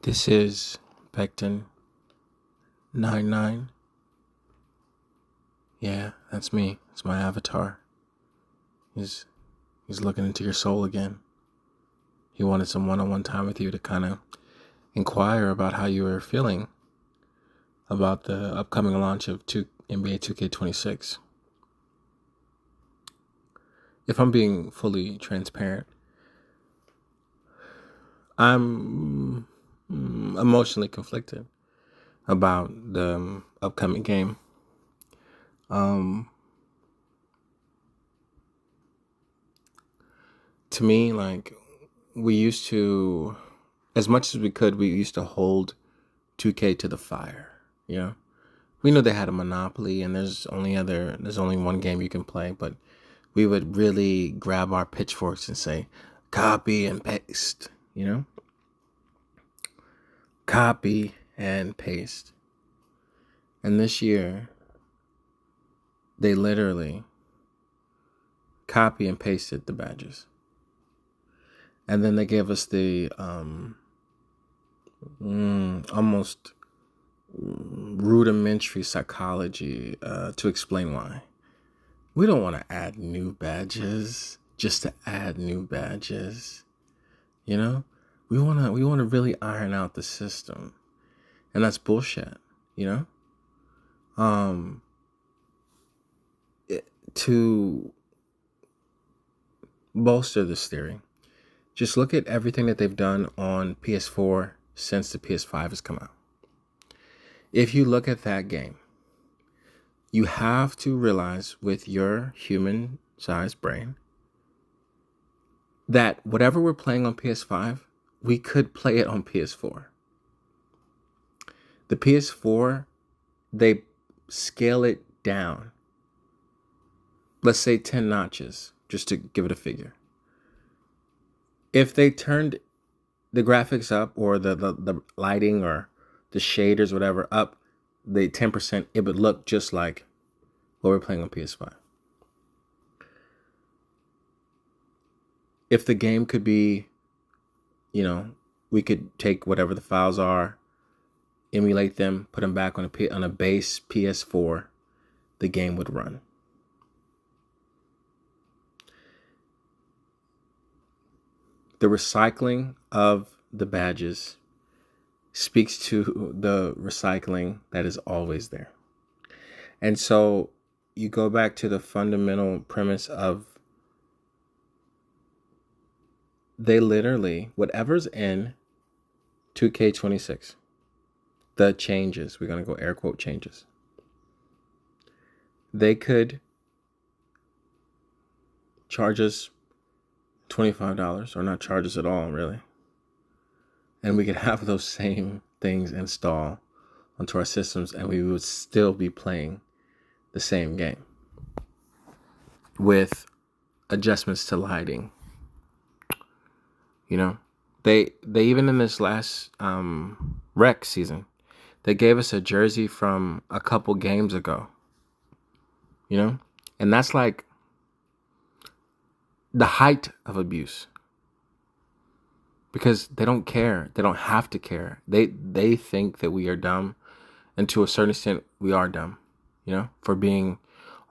This is Becton 99. Yeah, that's me. It's my avatar. He's looking into your soul again. He wanted some one-on-one time with you to kind of inquire about how you were feeling about the upcoming launch of NBA 2K26. If I'm being fully transparent, I'm emotionally conflicted about the upcoming game. To me, like, we used to, as much as we could, we used to hold 2K to the fire. You know, we knew they had a monopoly, and there's only one game you can play, but we would really grab our pitchforks and say, copy and paste. You know, copy and paste. And this year, they literally copy and pasted the badges. And then they gave us the almost rudimentary psychology to explain why. We don't want to add new badges just to add new badges. You know, we want to really iron out the system, and that's bullshit. You know, to bolster this theory, just look at everything that they've done on PS4 since the PS5 has come out. If you look at that game, you have to realize with your human-sized brain that whatever we're playing on PS5, we could play it on PS4. The PS4, they scale it down. Let's say 10 notches, just to give it a figure. If they turned the graphics up, or the lighting or the shaders, whatever, up the 10%, it would look just like what we're playing on PS5. If the game could be, you know, we could take whatever the files are, emulate them, put them back on a base PS4, the game would run. The recycling of the badges speaks to the recycling that is always there. And so you go back to the fundamental premise of they literally, whatever's in 2K26, the changes, we're going to go air quote changes, they could charge us $25 or not charge us at all, really. And we could have those same things install onto our systems, and we would still be playing the same game with adjustments to lighting. You know, they even in this last rec season, they gave us a jersey from a couple games ago. You know, and that's like the height of abuse, because they don't care. They don't have to care. They think that we are dumb, and to a certain extent, we are dumb. You know, for being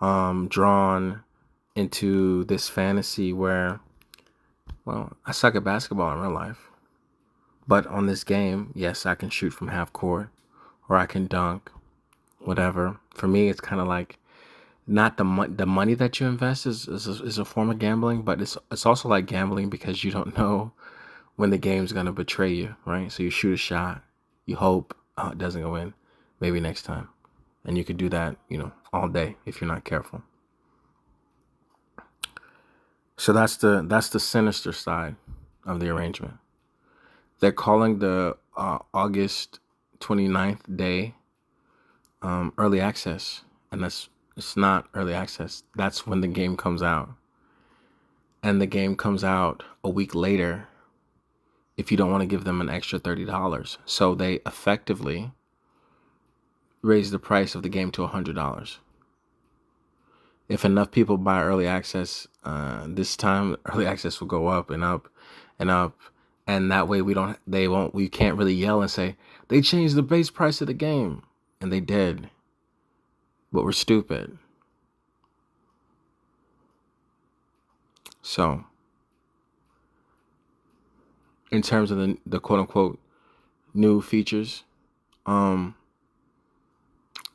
drawn into this fantasy where, well, I suck at basketball in real life, but on this game, yes, I can shoot from half court, or I can dunk, whatever. For me, it's kind of like, not the money that you invest is a form of gambling, but it's also like gambling because you don't know when the game's gonna betray you, right? So you shoot a shot, you hope it doesn't go in, maybe next time, and you could do that, you know, all day if you're not careful. So that's the sinister side of the arrangement. They're calling the August 29th day early access, and it's not early access. That's when the game comes out. And the game comes out a week later if you don't want to give them an extra $30. So they effectively raise the price of the game to $100. If enough people buy early access, this time early access will go up and up and up. And that way we can't really yell and say, they changed the base price of the game. And they did. But we're stupid. So, in terms of the quote unquote new features, being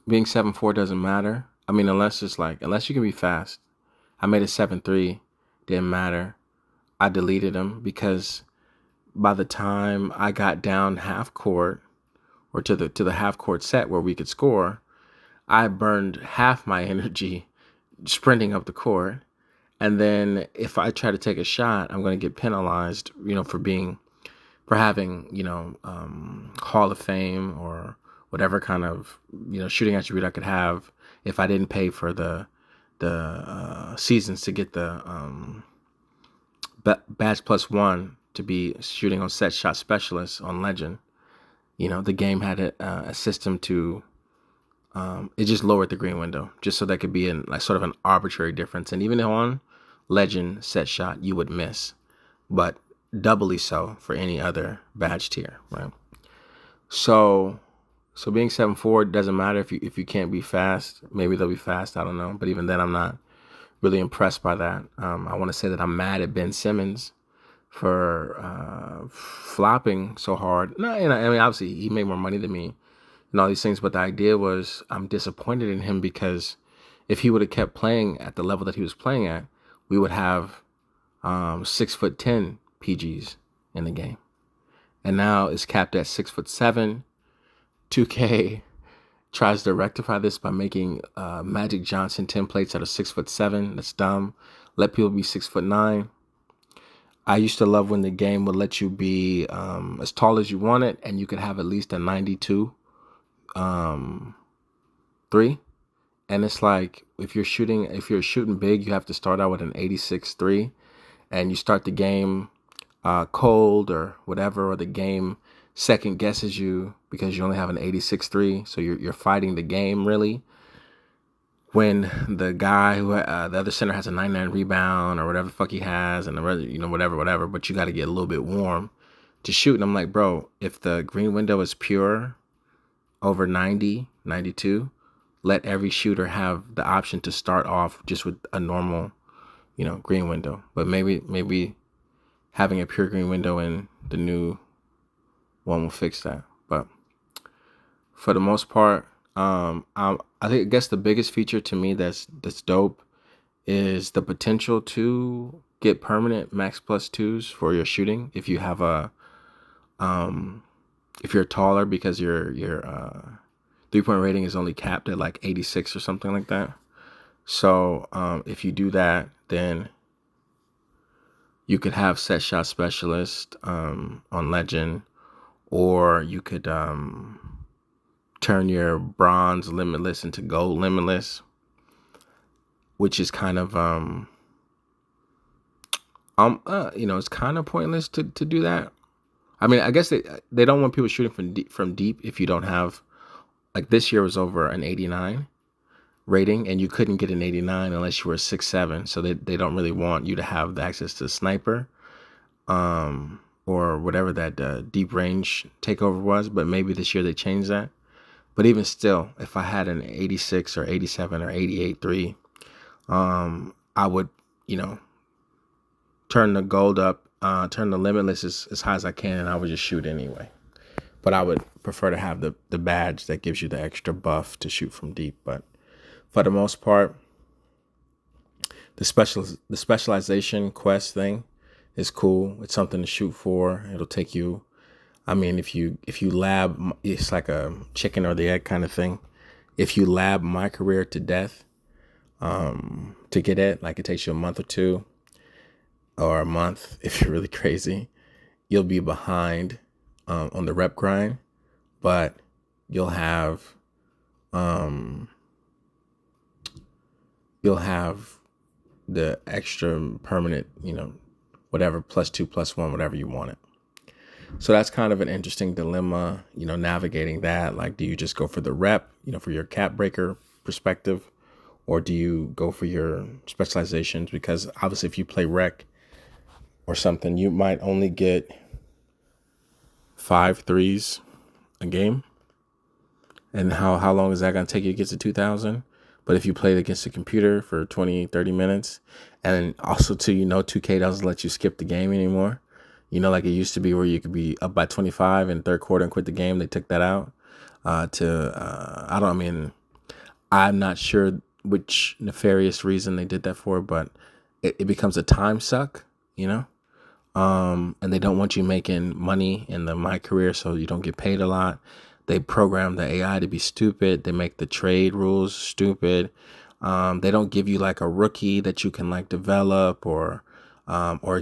7.4 doesn't matter. I mean, unless you can be fast. I made it 7.3, didn't matter. I deleted them because by the time I got down half court or to the half court set where we could score, I burned half my energy sprinting up the court. And then if I try to take a shot, I'm going to get penalized, for having, Hall of Fame or whatever kind of, shooting attribute I could have if I didn't pay for the seasons to get the badge +1 to be shooting on set shot specialist on Legend. The game had a system to, it just lowered the green window just so that could be sort of an arbitrary difference. And even on Legend set shot, you would miss, but doubly so for any other badge tier, right? So being 7.4 doesn't matter if you can't be fast. Maybe they'll be fast, I don't know. But even then, I'm not really impressed by that. I want to say that I'm mad at Ben Simmons for flopping so hard. No, I mean, obviously he made more money than me and all these things, but the idea was I'm disappointed in him because if he would have kept playing at the level that he was playing at, we would have 6'10" PGs in the game. And now it's capped at 6'7". 2K tries to rectify this by making Magic Johnson templates that are 6'7". That's dumb. Let people be 6'9". I used to love when the game would let you be as tall as you wanted, and you could have at least a 92 3. And it's like if you're shooting big, you have to start out with an 86-3, and you start the game cold or whatever, or the game second guesses you because you only have an 86-3. So you're fighting the game really. When the guy who the other center has a 99 rebound or whatever the fuck he has, and the whatever, but you got to get a little bit warm to shoot. And I'm like, bro, if the green window is pure over 90, 92, let every shooter have the option to start off just with a normal, green window. But maybe having a pure green window in the new one will fix that. But for the most part, I guess the biggest feature to me that's dope is the potential to get permanent max +2s for your shooting if you have if you're taller, because your 3-point rating is only capped at like 86 or something like that. So if you do that, then you could have set shot specialist on Legend, or you could turn your bronze limitless into gold limitless, which is kind of it's kind of pointless to do that. I mean, I guess they don't want people shooting from deep if you don't have, like, this year was over an 89 rating, and you couldn't get an 89 unless you were 6'7". So they don't really want you to have the access to sniper, or whatever that deep range takeover was. But maybe this year they changed that. But even still, if I had an 86 or 87 or 88-3, I would, turn the gold up, turn the limitless as high as I can, and I would just shoot anyway. But I would prefer to have the badge that gives you the extra buff to shoot from deep. But for the most part, the specialization quest thing is cool. It's something to shoot for. It'll take you. I mean, if you lab, it's like a chicken or the egg kind of thing. If you lab my career to death, to get it, like, it takes you a month or two, or a month if you're really crazy. You'll be behind on the rep grind, but you'll have the extra permanent, whatever, +2, +1, whatever you want it. So that's kind of an interesting dilemma, navigating that. Like, do you just go for the rep, for your cap breaker perspective, or do you go for your specializations? Because obviously if you play rec or something, you might only get 5 threes a game. And how long is that going to take you to get to 2,000? But if you played against a computer for 20, 30 minutes, and also too, 2K doesn't let you skip the game anymore. Like it used to be where you could be up by 25 in third quarter and quit the game. They took that out. I'm not sure which nefarious reason they did that for, but it becomes a time suck, and they don't want you making money in my career, so you don't get paid a lot. They program the AI to be stupid. They make the trade rules stupid. They don't give you like a rookie that you can like develop or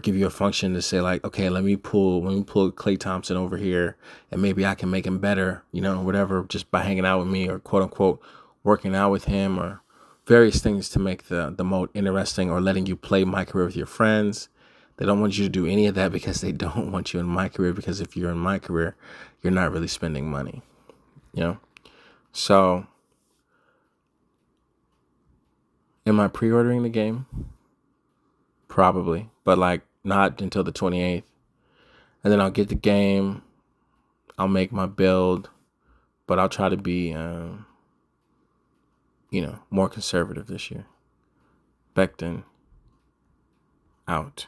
give you a function to say like, okay, let me pull Klay Thompson over here and maybe I can make him better, whatever, just by hanging out with me or quote unquote working out with him or various things to make the mode interesting or letting you play my career with your friends. They don't want you to do any of that because they don't want you in my career, because if you're in my career, you're not really spending money, So am I pre-ordering the game? Probably, but like not until the 28th. And then I'll get the game. I'll make my build, but I'll try to be, more conservative this year. Becton out.